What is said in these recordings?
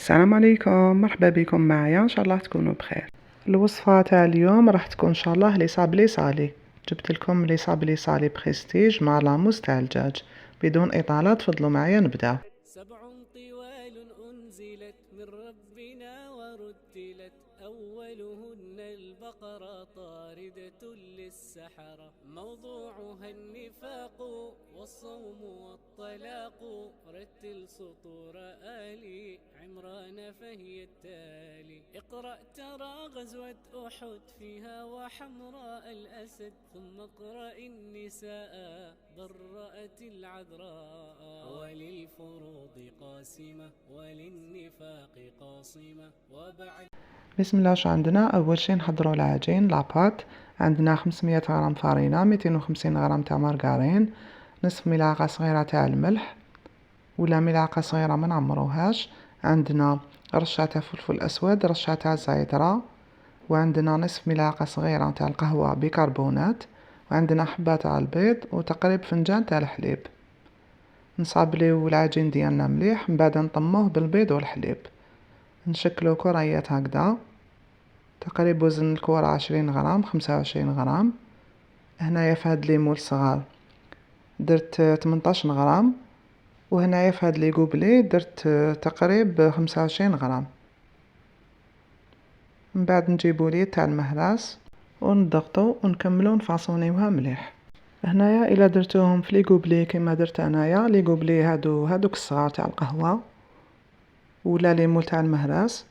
السلام عليكم، مرحبا بكم معايا. ان شاء الله تكونوا بخير. الوصفه تاع اليوم راح تكون ان شاء الله لي صابلي صالي. جبت لكم لي صابلي صالي بريستيج مع لاموس تاع الدجاج. بدون اطاله تفضلوا معايا نبدا. سبع طوال أنزلت من ربنا ورتلت أولهن البقرة طاردة للسحرة موضوعها النفاق والصوم والطلاق رتل سطور آل عمران فهي التالي اقرأ ترى غزوة أحد فيها وحمراء الأسد ثم اقرأ النساء برأت العذراء وللفروض قاسمة وللنفاق قاصمة وبعد. بسم الله. شو عندنا؟ اول شيء نحضروا العجين لاباط. عندنا 500 غرام فارينة، 250 غرام تاع مارغرين، نصف ملعقه صغيره تاع الملح ولا ملعقه صغيره ما نعمروهاش. عندنا رشه تاع فلفل اسود، رشه تاع زيترة، وعندنا نصف ملعقه صغيره تاع القهوه بيكربونات، وعندنا حبه تاع البيض وتقريب فنجان تاع الحليب. نصابليو العجين ديالنا مليح، من بعد نطموه بالبيض والحليب، نشكلو كريات هكذا. تقريب وزن الكرة 20 غرام 25 غرام. هنايا في هاد لي مول صغار درت 18 غرام، وهنايا في هاد لي قوبلي درت تقريب 25 غرام. من بعد نجيبو لي تاع المهراس ونضغطو ونكملو نفاصونيوها مليح. هنايا الا درتوهم في لي قوبلي كيما درت انايا، لي قوبلي هادوك الصغار تاع القهوه ولا لي مول تاع المهراس،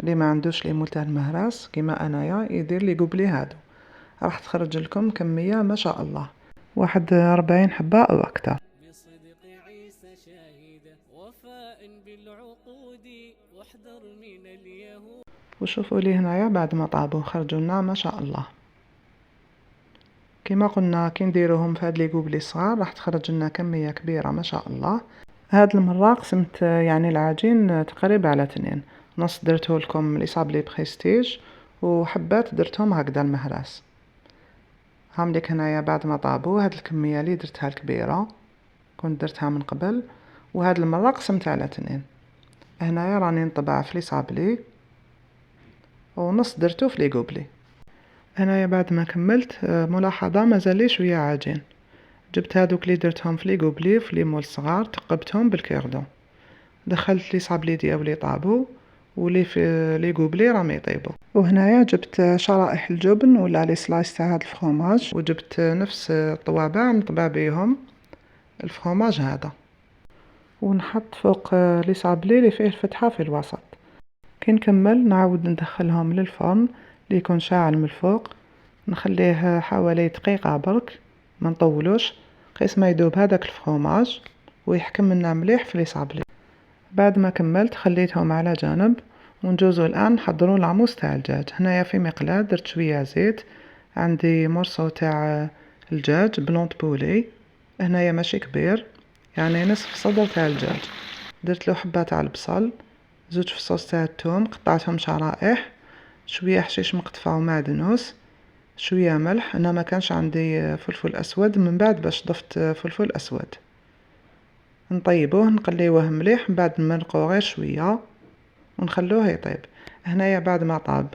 اللي ما عندوش لي مول تاع المهراس كيما انايا يدير لي قوبلي هادو، راح تخرج لكم كميه ما شاء الله، واحد 40 حبه او اكثر. بصدق عيسى شاهدة وفاء بالعقود واحذر من اليهود. وشوفوا لي هنايا بعد ما طابوا خرجوا لنا ما شاء الله. كما قلنا كي نديروهم في هاد لي قوبلي صغار راح تخرج لنا كميه كبيره ما شاء الله. هاد المره قسمت يعني العجين تقريبا على 2، نص درته لكم لي صابلي بريستيج وحبات درتهم هكذا المهراس. هامليك هنايا بعد ما طابوا هاد الكميه اللي درتها الكبيره كنت درتها من قبل، وهاد المره قسمت على 2. هنايا راني نطبع في لي صابلي ونص درتو في لي قوبلي. هنايا بعد ما كملت ملاحظه مازال لي شويه عجين، جبت هادوك اللي درتهم في لي قوبلي في لي مول صغار تقبتهم بالكيردون، دخلت لي صابلي ديالي طابو ولي في لي قوبلي راهم يطيبوا. وهنايا جبت شرائح الجبن ولا لي سلايس تاع هاد الفرomاج، وجبت نفس الطوابع نطبع بيهم الفرomاج هذا، ونحط فوق لي صابلي اللي فيه الفتحه في الوسط. كي نكمل نعاود ندخلهم للفرن اللي يكون شاعل من الفوق، نخليه حوالي دقيقه برك ما نطولوش، قيس ما يذوب هذاك الفرomاج ويحكم لنا مليح في لي صابلي. بعد ما كملت خليتهم على جانب، ونجوزو الان نحضروا العموس تاع الدجاج. هنايا في مقلاة درت شويه زيت، عندي مرصو تاع الدجاج بلونط بولي، هنايا ماشي كبير يعني نصف صدر تاع الدجاج، درت له حبه تاع البصل، زوج فصوص تاع الثوم قطعتهم شرائح، شويه حشيش مقطفه ومعدنوس، شويه ملح. انا ما كانش عندي فلفل اسود، من بعد باش ضفت فلفل اسود. نطيبوه نقليوه مليح، من بعد نمرقوه غير شويه ونخلوه يطيب. هنايا بعد ما طاب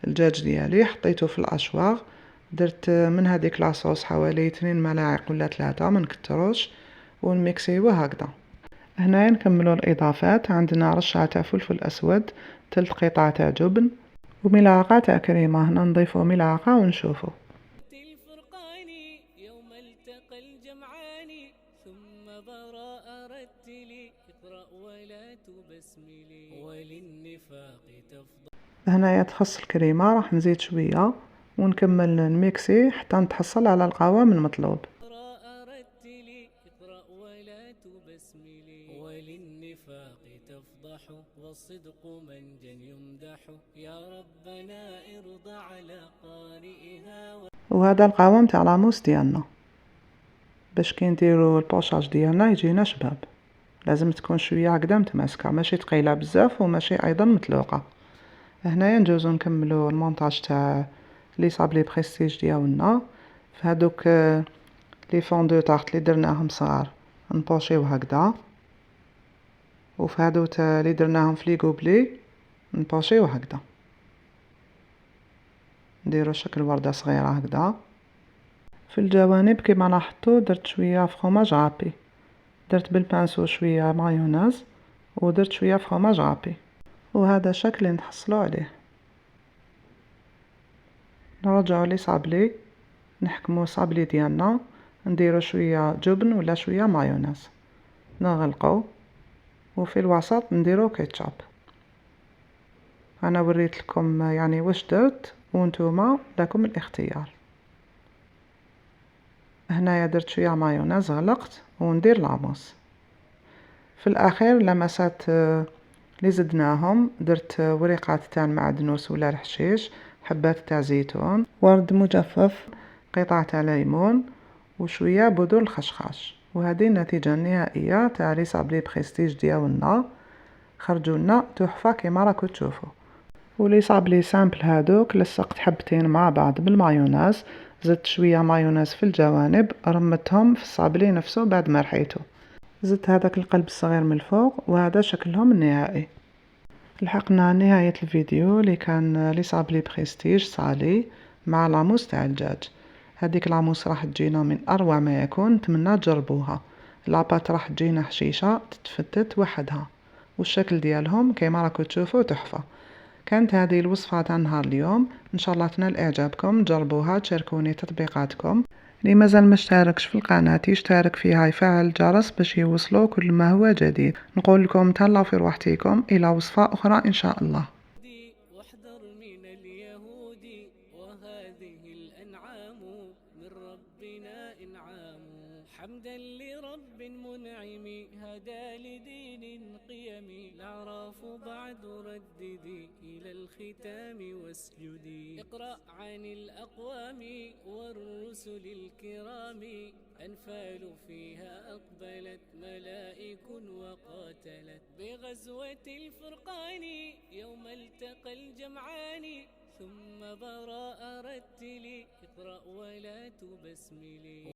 الدجاج ديالي حطيته في الاشواغ، درت من هذيك لاصوص حوالي 2 ملاعق ولا 3 ما نكتروش، ونميكسيوه هكذا. هنايا نكملوا الاضافات، عندنا رشه تاع فلفل اسود، 3 قطع تاع جبن، وملعقه تاع كريمه. هنا نضيفوا ملعقه ونشوفوا. الفرقان يوم التقى الجمعان ثم براء رتلي اقرأ ولا تبسملي وللنفاق تفضل. هنايا تخص الكريمه راح نزيد شويه ونكمل نميكسي حتى نتحصل على القوام المطلوب. رتلي اقرأ ولا تبسملي وللنفاق تفضح والصدق منجا يمدح يا ربنا ارضى على قارئها. وهذا القوام تاع لاموس ديالنا، باش كي نديرو البوشاج ديالنا يجينا شباب. لازم تكون شويه هكذا متماسكه، ماشي ثقيله بزاف وماشي ايضا متلوقه. هنايا نجوزو نكملو المونتاج تاع لي صابلي بريستيج ديالنا. في هادوك لي فون دو طارت اللي درناهم صغار نبوشيو هكذا، وفي هادو اللي درناهم في لي غوبلي نبوشيو هكذا، نديرو شكل وردة صغيرة هكذا. في الجوانب كيما لاحظتوا درت شويه فخوماج رابي، درت بالبانسو شويه مايونيز ودرت شويه فخوماج رابي، وهذا شكل نحصلوا عليه. نرجعوا لي صابلي، نحكموا صابلي ديالنا، نديرو شويه جبن ولا شويه مايونيز، نغلقو وفي الوسط نديرو كيتشاب. انا وريت لكم يعني واش درت وانتوما لكم الاختيار. هنايا درت شويه مايونيز، غلقت وندير لاموس. في الاخير لمسات اللي زدناهم درت وريقات تاع المعدنوس ولا الحشيش، حبات تاع زيتون، ورد مجفف، قطع تاع ليمون وشويه بذور الخشخاش. وهذه النتيجه النهائيه تاع لي صابلي بريستيج ديالنا، خرجوا لنا تحفه كما راكم تشوفوا. ولي صابلي سامبل هادوك لصقت حبتين مع بعض بالمايونيز، زدت شويه مايونيز في الجوانب، رمتهم في الصابلي نفسه بعد ما رحيته، زدت هذاك القلب الصغير من الفوق، وهذا شكلهم النهائي. لحقنا نهاية الفيديو اللي كان لي صابلي بريستيج صالي مع لاموس تاع الدجاج. هذيك لاموس راح تجينا من اروع ما يكون، نتمنى تجربوها. لاباط راح تجينا حشيشه تتفتت وحدها، والشكل ديالهم كيما راكم تشوفوا تحفه. كانت هذه الوصفه تاع نهار اليوم، ان شاء الله تنال اعجابكم، جربوها، تشاركوني تطبيقاتكم. اللي مازال مشتركش في القناه يشترك فيها، يفعل الجرس باش يوصلوا كل ما هو جديد. نقول لكم تهلاو في روحتكم، الى وصفه اخرى ان شاء الله. واحذر من اليهود، وهذه الأنعام من ربنا إنعام. حمدا لرب منعم هدى لدين قيم. الأعراف بعد رددي إلى الختام واسجدي. اقرأ عن الأقوام والرسل الكرام. أنفال فيها أقبلت ملائك وقاتلت بغزوة الفرقان يوم التقى الجمعان. ثم براء رتلي اقرأ ولا تبسملي.